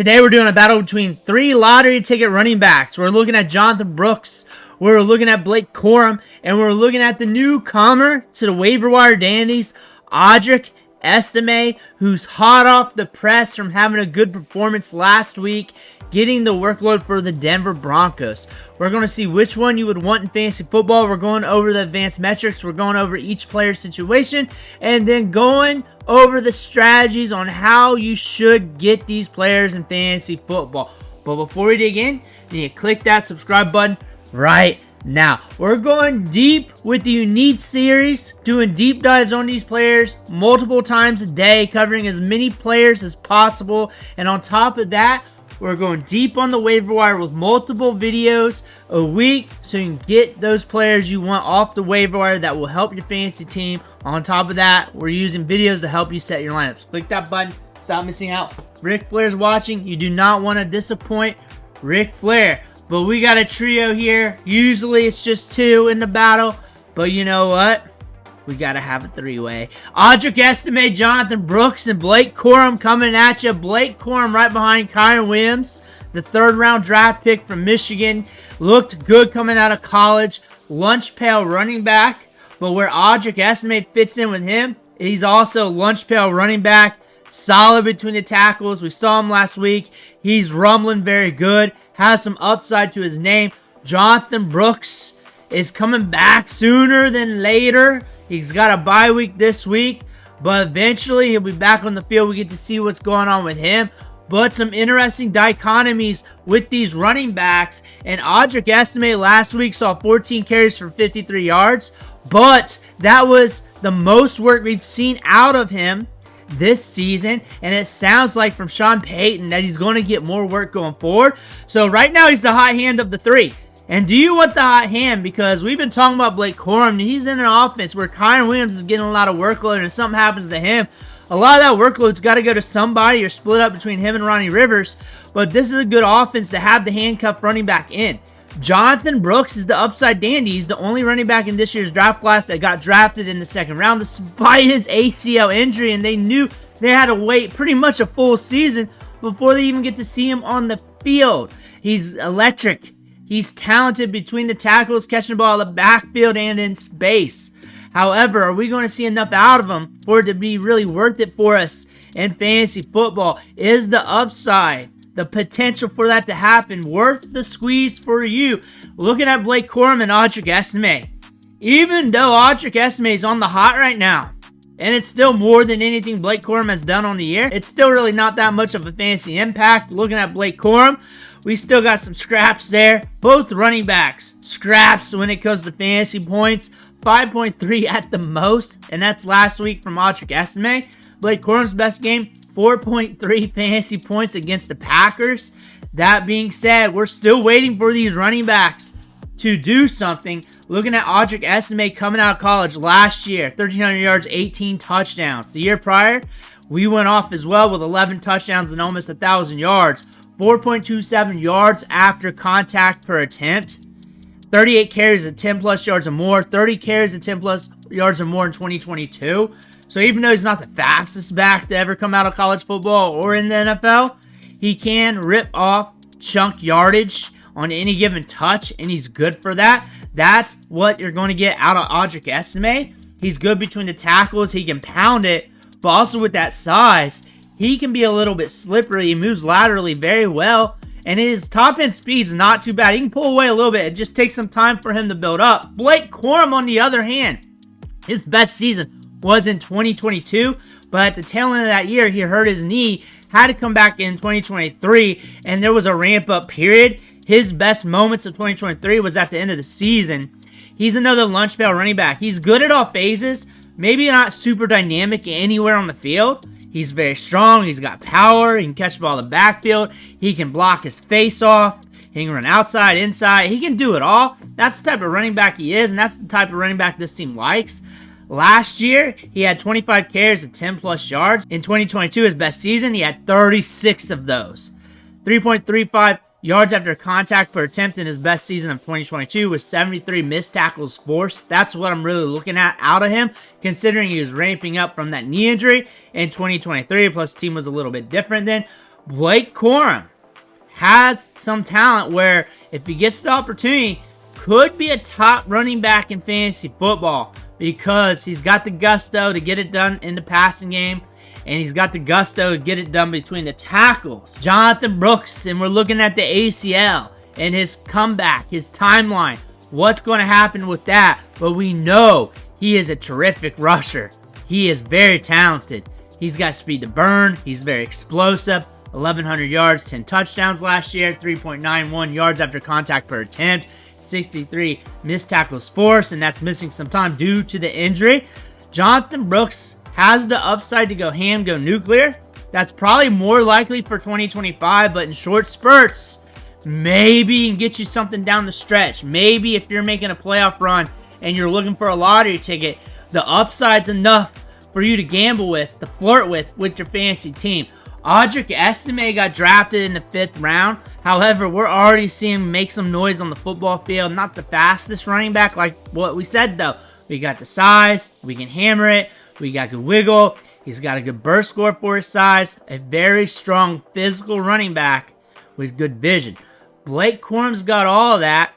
Today we're doing a battle between 3 lottery ticket running backs. We're looking at Jonathon Brooks, we're looking at Blake Corum, and we're looking at the newcomer to the waiver wire dandies, Audric Estime, who's hot off the press from having a good performance last week, getting the workload for the Denver Broncos. We're going to see which one you would want in fantasy football. We're going over the advanced metrics. We're going over each player's situation, and then going over the strategies on how you should get these players in fantasy football. But before we dig in, you need to click that subscribe button right now. We're going deep with the Unique series, doing deep dives on these players multiple times a day, covering as many players as possible. And on top of that, we're going deep on the waiver wire with multiple videos a week so you can get those players you want off the waiver wire that will help your fantasy team. On top of that, we're using videos to help you set your lineups. Click that button. Stop missing out. Ric Flair's watching. You do not want to disappoint Ric Flair. But we got a trio here. Usually it's just 2 in the battle. But you know what? We got to have a 3-way. Audric Estime, Jonathon Brooks, and Blake Corum coming at you. Blake Corum right behind Kyren Williams, the 3rd round draft pick from Michigan. Looked good coming out of college. Lunch pail running back. But where Audric Estime fits in with him, he's also lunch pail running back. Solid between the tackles. We saw him last week. He's rumbling very good. Has some upside to his name. Jonathon Brooks is coming back sooner than later. He's got a bye week this week, but eventually he'll be back on the field. We get to see what's going on with him. But some interesting dichotomies with these running backs. And Audric Estime last week saw 14 carries for 53 yards. But that was the most work we've seen out of him this season. And it sounds like from Sean Payton that he's going to get more work going forward. So right now he's the hot hand of the 3. And do you want the hot hand? Because we've been talking about Blake Corum. He's in an offense where Kyren Williams is getting a lot of workload, and if something happens to him, a lot of that workload's got to go to somebody or split up between him and Ronnie Rivers. But this is a good offense to have the handcuff running back in. Jonathon Brooks is the upside dandy. He's the only running back in this year's draft class that got drafted in the 2nd round despite his ACL injury, and they knew they had to wait pretty much a full season before they even get to see him on the field. He's electric. He's talented between the tackles, catching the ball in the backfield and in space. However, are we going to see enough out of him for it to be really worth it for us in fantasy football? Is the upside, the potential for that to happen, worth the squeeze for you? Looking at Blake Corum and Audric Estime. Even though Audric Estime is on the hot right now, and it's still more than anything Blake Corum has done on the year, it's still really not that much of a fantasy impact. Looking at Blake Corum, we still got some scraps there. Both running backs, scraps when it comes to fantasy points. 5.3 at the most, and that's last week from Audric Estime. Blake Corum's best game, 4.3 fantasy points against the Packers. That being said, we're still waiting for these running backs to do something. Looking at Audric Estime coming out of college last year, 1,300 yards, 18 touchdowns. The year prior, we went off as well with 11 touchdowns and almost 1,000 yards. 4.27 yards after contact per attempt. 38 carries at 10 plus yards or more. 30 carries at 10 plus yards or more in 2022. So even though he's not the fastest back to ever come out of college football or in the NFL, he can rip off chunk yardage on any given touch, and he's good for that. That's what you're going to get out of Audric Estime. He's good between the tackles. He can pound it, but also with that size, he can be a little bit slippery. He moves laterally very well, and his top-end speed's not too bad. He can pull away a little bit. It just takes some time for him to build up. Blake Corum, on the other hand, his best season was in 2022, but at the tail end of that year, he hurt his knee, had to come back in 2023, and there was a ramp-up period. His best moments of 2023 was at the end of the season. He's another lunch pail running back. He's good at all phases, maybe not super dynamic anywhere on the field. He's very strong. He's got power. He can catch the ball in the backfield. He can block his face off. He can run outside, inside. He can do it all. That's the type of running back he is, and that's the type of running back this team likes. Last year, he had 25 carries at 10 plus yards. In 2022, his best season, he had 36 of those. 3.35 yards after contact per attempt in his best season of 2022 with 73 missed tackles forced. That's what I'm really looking at out of him, considering he was ramping up from that knee injury in 2023, plus the team was a little bit different then. Blake Corum has some talent where if he gets the opportunity, could be a top running back in fantasy football because he's got the gusto to get it done in the passing game, and he's got the gusto to get it done between the tackles. Jonathon Brooks, and we're looking at the ACL and his comeback, his timeline, what's going to happen with that. But we know he is a terrific rusher. He is very talented. He's got speed to burn. He's very explosive. 1,100 yards, 10 touchdowns last year, 3.91 yards after contact per attempt, 63 missed tackles forced, and that's missing some time due to the injury. Jonathon Brooks has the upside to go ham, go nuclear. That's probably more likely for 2025, but in short spurts, maybe he can get you something down the stretch. Maybe if you're making a playoff run and you're looking for a lottery ticket, the upside's enough for you to gamble with, to flirt with your fantasy team. Audric Estime got drafted in the 5th round. However, we're already seeing him make some noise on the football field. Not the fastest running back like what we said, though. We got the size. We can hammer it. We got good wiggle. He's got a good burst score for his size. A very strong physical running back with good vision. Blake Corum's got all of that,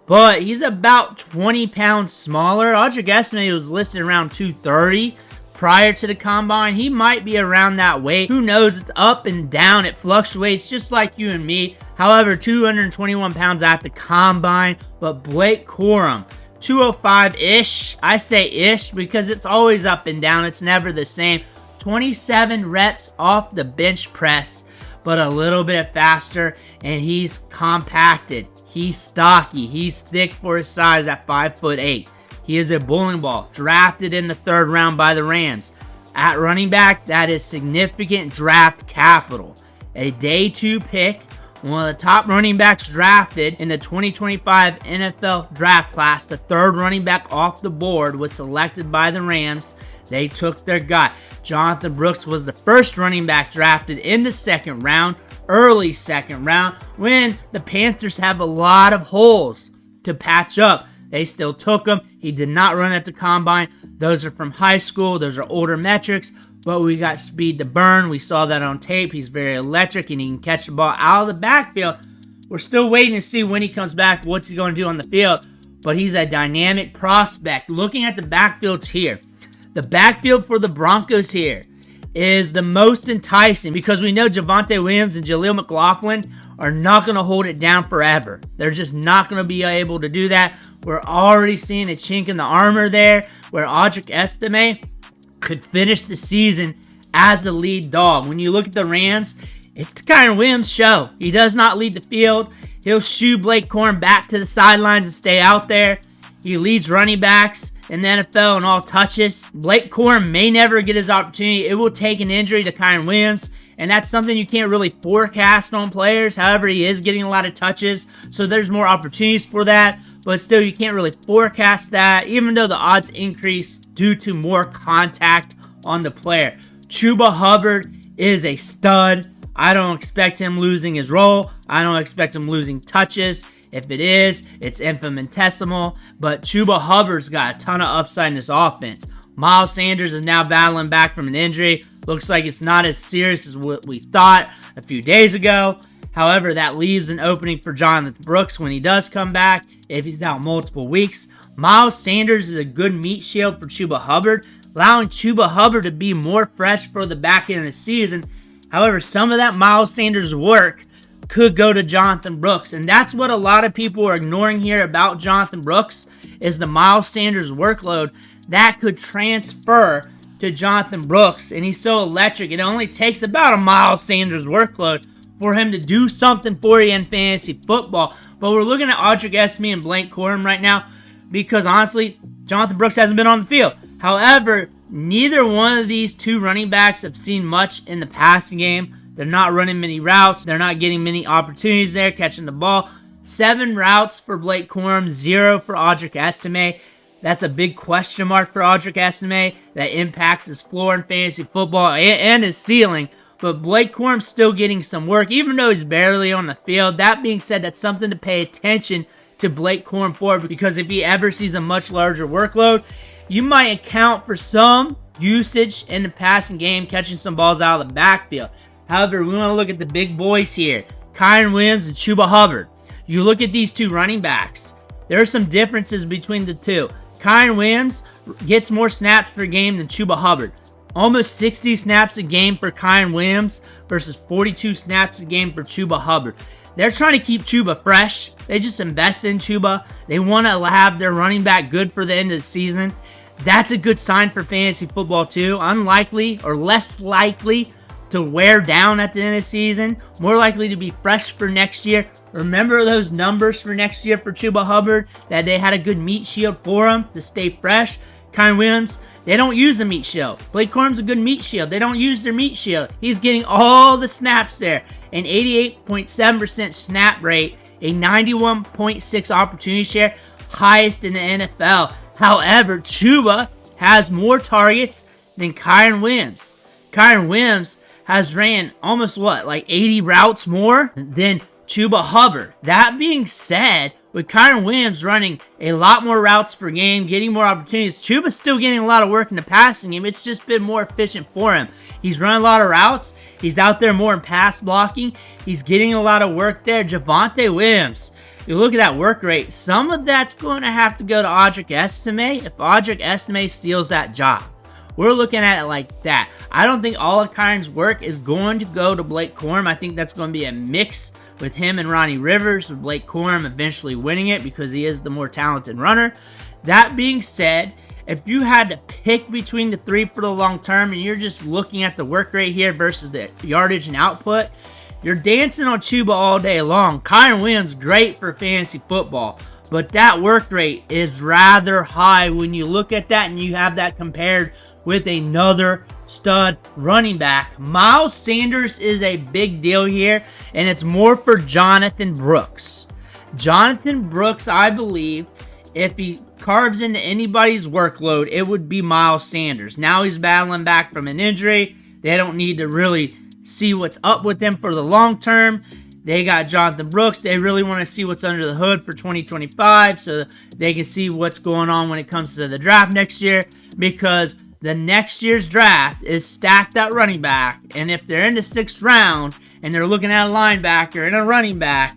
but he's about 20 pounds smaller. Audric Estime was listed around 230. Prior to the combine, he might be around that weight. Who knows? It's up and down. It fluctuates just like you and me. However, 221 pounds at the combine. But Blake Corum, 205-ish. I say ish because it's always up and down. It's never the same. 27 reps off the bench press, but a little bit faster. And he's compacted. He's stocky. He's thick for his size at 5'8". He is a bowling ball, drafted in the 3rd round by the Rams. At running back, that is significant draft capital. A day 2 pick, one of the top running backs drafted in the 2025 NFL draft class. The 3rd running back off the board was selected by the Rams. They took their guy. Jonathon Brooks was the 1st running back drafted in the 2nd round, early 2nd round, when the Panthers have a lot of holes to patch up. They still took him. He did not run at the combine. Those are from high school. Those are older metrics. But we got speed to burn. We saw that on tape. He's very electric, and he can catch the ball out of the backfield. We're still waiting to see when he comes back, what's he going to do on the field. But he's a dynamic prospect. Looking at the backfields here, the backfield for the Broncos here is the most enticing because we know Javonte Williams and Jaleel McLaughlin are not going to hold it down forever. They're just not going to be able to do that. We're already seeing a chink in the armor there where Audric Estime could finish the season as the lead dog. When you look at the Rams, it's the Kyren Williams show. He does not lead the field. He'll shoo Blake Corum back to the sidelines and stay out there. He leads running backs in the NFL in all touches. Blake Corum may never get his opportunity. It will take an injury to Kyren Williams, and that's something you can't really forecast on players. However, he is getting a lot of touches, so there's more opportunities for that. But still, you can't really forecast that, even though the odds increase due to more contact on the player. Chuba Hubbard is a stud. I don't expect him losing his role. I don't expect him losing touches. If it is, it's infinitesimal. But Chuba Hubbard's got a ton of upside in this offense. Miles Sanders is now battling back from an injury. Looks like it's not as serious as what we thought a few days ago. However, that leaves an opening for Jonathon Brooks when he does come back, if he's out multiple weeks. Miles Sanders is a good meat shield for Chuba Hubbard, allowing Chuba Hubbard to be more fresh for the back end of the season. However, some of that Miles Sanders work could go to Jonathon Brooks, and that's what a lot of people are ignoring here about Jonathon Brooks, is the Miles Sanders workload that could transfer to Jonathon Brooks, and he's so electric. It only takes about a Miles Sanders workload for him to do something for you in fantasy football. But we're looking at Audric Estime and Blake Corum right now because, honestly, Jonathon Brooks hasn't been on the field. However, neither one of these 2 running backs have seen much in the passing game. They're not running many routes. They're not getting many opportunities there, catching the ball. 7 routes for Blake Corum, 0 for Audric Estime. That's a big question mark for Audric Estime that impacts his floor in fantasy football and his ceiling. But Blake Corum's still getting some work, even though he's barely on the field. That being said, that's something to pay attention to Blake Corum for, because if he ever sees a much larger workload, you might account for some usage in the passing game, catching some balls out of the backfield. However, we want to look at the big boys here, Kyren Williams and Chuba Hubbard. You look at these two running backs. There are some differences between the two. Kyren Williams gets more snaps per game than Chuba Hubbard. Almost 60 snaps a game for Kyren Williams versus 42 snaps a game for Chuba Hubbard. They're trying to keep Chuba fresh. They just invest in Chuba. They want to have their running back good for the end of the season. That's a good sign for fantasy football too. Unlikely or less likely to wear down at the end of the season. More likely to be fresh for next year. Remember those numbers for next year for Chuba Hubbard, that they had a good meat shield for him to stay fresh. Kyren Williams, they don't use the meat shield. Blake Corum's a good meat shield. They don't use their meat shield. He's getting all the snaps there. An 88.7% snap rate, a 91.6 opportunity share, highest in the NFL. However, Chuba has more targets than Kyren Williams. Kyren Williams has ran almost 80 routes more than Chuba Hubbard. That being said, with Kyren Williams running a lot more routes per game, getting more opportunities, Chuba's still getting a lot of work in the passing game. It's just been more efficient for him. He's running a lot of routes. He's out there more in pass blocking. He's getting a lot of work there. Javonte Williams, you look at that work rate. Some of that's going to have to go to Audric Estime if Audric Estime steals that job. We're looking at it like that. I don't think all of Kyren's work is going to go to Blake Corum. I think that's going to be a mix with him and Ronnie Rivers, with Blake Corum eventually winning it because he is the more talented runner. That being said, if you had to pick between the three for the long term and you're just looking at the work rate here versus the yardage and output, you're dancing on Chuba all day long. Kyren Williams, great for fantasy football, but that work rate is rather high when you look at that and you have that compared with another stud running back. Miles Sanders is a big deal here, and it's more for Jonathon Brooks. Jonathon Brooks, I believe, if he carves into anybody's workload, it would be Miles Sanders. Now he's battling back from an injury. They don't need to really see what's up with him for the long term. They got Jonathon Brooks. They really want to see what's under the hood for 2025 so they can see what's going on when it comes to the draft next year, because the next year's draft is stacked at running back, and if they're in the 6th round and they're looking at a linebacker and a running back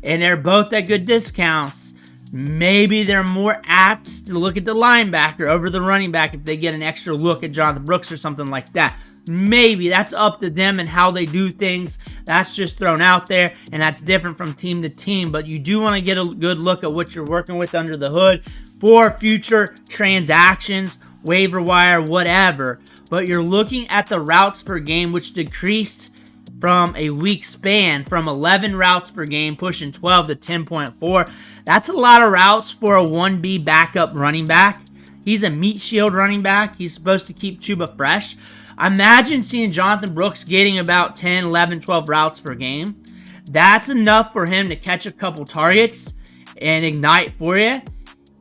and they're both at good discounts, maybe they're more apt to look at the linebacker over the running back if they get an extra look at Jonathon Brooks or something like that. Maybe that's up to them and how they do things. That's just thrown out there, and that's different from team to team, but you do want to get a good look at what you're working with under the hood for future transactions, waiver wire, whatever. But you're looking at the routes per game, which decreased from a week span from 11 routes per game, pushing 12 to 10.4. That's a lot of routes for a 1B backup running back. He's a meat shield running back. He's supposed to keep Chuba fresh. Imagine seeing Jonathon Brooks getting about 10, 11, 12 routes per game. That's enough for him to catch a couple targets and ignite for you.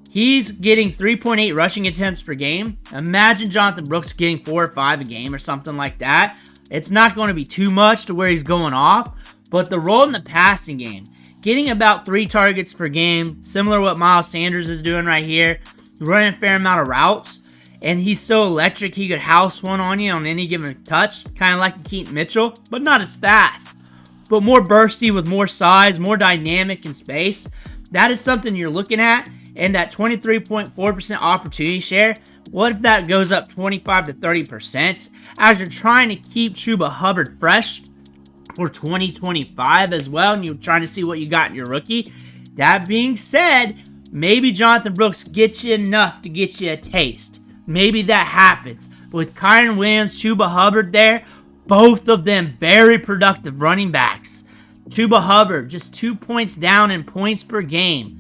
He's getting 3.8 rushing attempts per game. Imagine Jonathon Brooks getting 4 or 5 a game or something like that. It's not going to be too much to where he's going off, but the role in the passing game, getting about 3 targets per game, similar to what Miles Sanders is doing right here, running a fair amount of routes, and he's so electric he could house one on you on any given touch, kind of like a Keaton Mitchell, but not as fast, but more bursty with more size, more dynamic in space. That is something you're looking at. And that 23.4% opportunity share, what if that goes up 25 to 30% as you're trying to keep Chuba Hubbard fresh for 2025 as well, and you're trying to see what you got in your rookie? That being said, maybe Jonathon Brooks gets you enough to get you a taste. Maybe that happens. With Kyren Williams, Chuba Hubbard there, both of them very productive running backs. Chuba Hubbard just 2 points down in points per game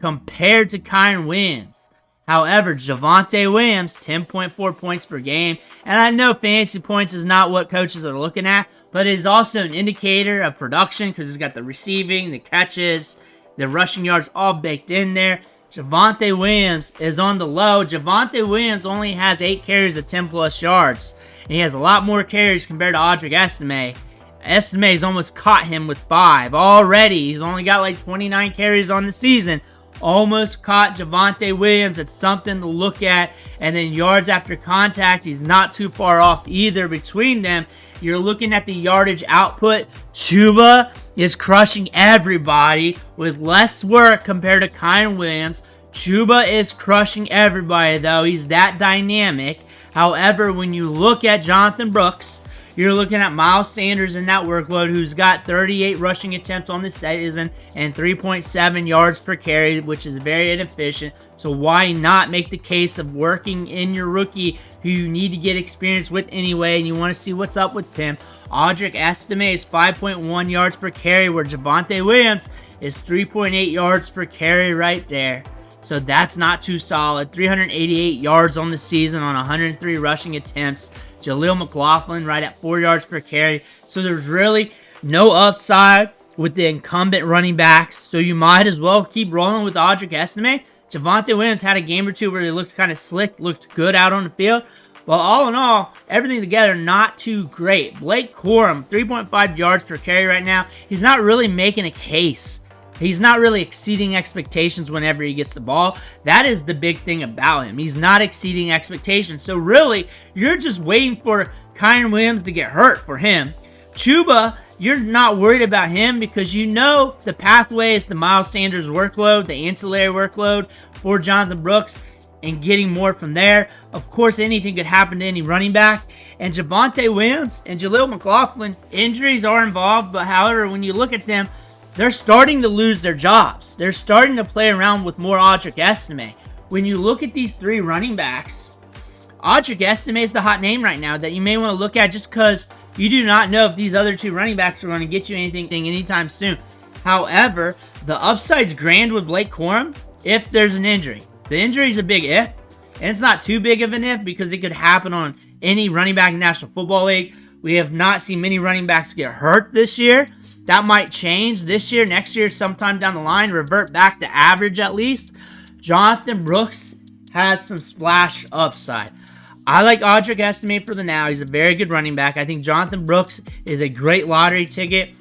compared to Kyren Williams. However, Javonte Williams, 10.4 points per game. And I know fantasy points is not what coaches are looking at, but it is also an indicator of production because he's got the receiving, the catches, the rushing yards all baked in there. Javonte Williams is on the low. Javonte Williams only has 8 carries of 10-plus yards. And he has a lot more carries compared to Audric Estime. Estime's almost caught him with 5 already. He's only got like 29 carries on the season. Almost caught Javonte Williams. It's something to look at. And then yards after contact, he's not too far off either between them. you're looking at the yardage output. Chuba is crushing everybody with less work compared to Kyren Williams. Chuba is crushing everybody, though. He's that dynamic. However, when you look at Jonathon Brooks, you're looking at Miles Sanders in that workload, who's got 38 rushing attempts on the season and 3.7 yards per carry, which is very inefficient. So why not make the case of working in your rookie who you need to get experience with anyway, and you want to see what's up with him? Audric Estime is 5.1 yards per carry, where Javonte Williams is 3.8 yards per carry right there. So that's not too solid. 388 yards on the season on 103 rushing attempts. Jaleel McLaughlin right at 4 yards per carry. So there's really no upside with the incumbent running backs. So you might as well keep rolling with Audric Estime. Javonte Williams had a game or two where he looked kind of slick, looked good out on the field. But all in all, everything together, not too great. Blake Corum, 3.5 yards per carry right now. He's not really making a case. He's not really exceeding expectations whenever he gets the ball. That is the big thing about him. He's not exceeding expectations. So really, you're just waiting for Kyren Williams to get hurt for him. Chuba, you're not worried about him because you know the pathway is the Miles Sanders workload, the ancillary workload for Jonathon Brooks, and getting more from there. Of course, anything could happen to any running back. And Javonte Williams and Jaleel McLaughlin, injuries are involved, but however, when you look at them, they're starting to lose their jobs. They're starting to play around with more Audric Estime. When you look at these three running backs, Audric Estime is the hot name right now that you may want to look at just because you do not know if these other two running backs are going to get you anything anytime soon. However, the upside's grand with Blake Corum if there's an injury. The injury is a big if, and it's not too big of an if because it could happen on any running back in the National Football League. We have not seen many running backs get hurt this year. That might change this year, next year, sometime down the line, revert back to average at least. Jonathon Brooks has some splash upside. I like Audric Estime for the now. He's a very good running back. I think Jonathon Brooks is a great lottery ticket.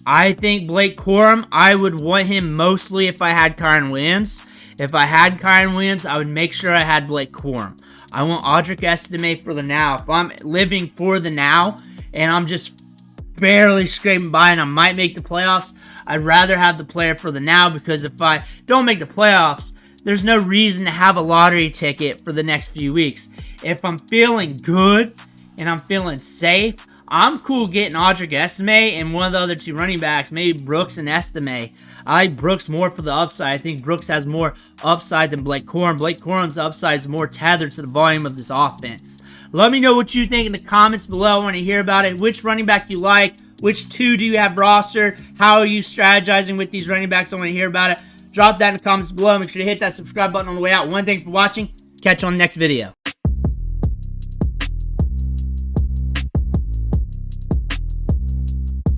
I think Blake Corum, I would want him mostly if I had Kyren Williams. If I had Kyren Williams, I would make sure I had Blake Corum. I want Audric Estime for the now. If I'm living for the now and I'm just barely scraping by and I might make the playoffs, I'd rather have the player for the now, because if I don't make the playoffs, there's no reason to have a lottery ticket for the next few weeks. If I'm feeling good and I'm feeling safe, I'm cool getting Audric Estime and one of the other two running backs, maybe Brooks and Estime. I like Brooks more for the upside. I think Brooks has more upside than Blake Corum. Blake Corum's upside is more tethered to the volume of this offense. Let me know what you think in the comments below. I want to hear about it. Which running back you like? Which two do you have rostered? How are you strategizing with these running backs? I want to hear about it. Drop that in the comments below. Make sure to hit that subscribe button on the way out. One, thanks for watching. Catch you on the next video.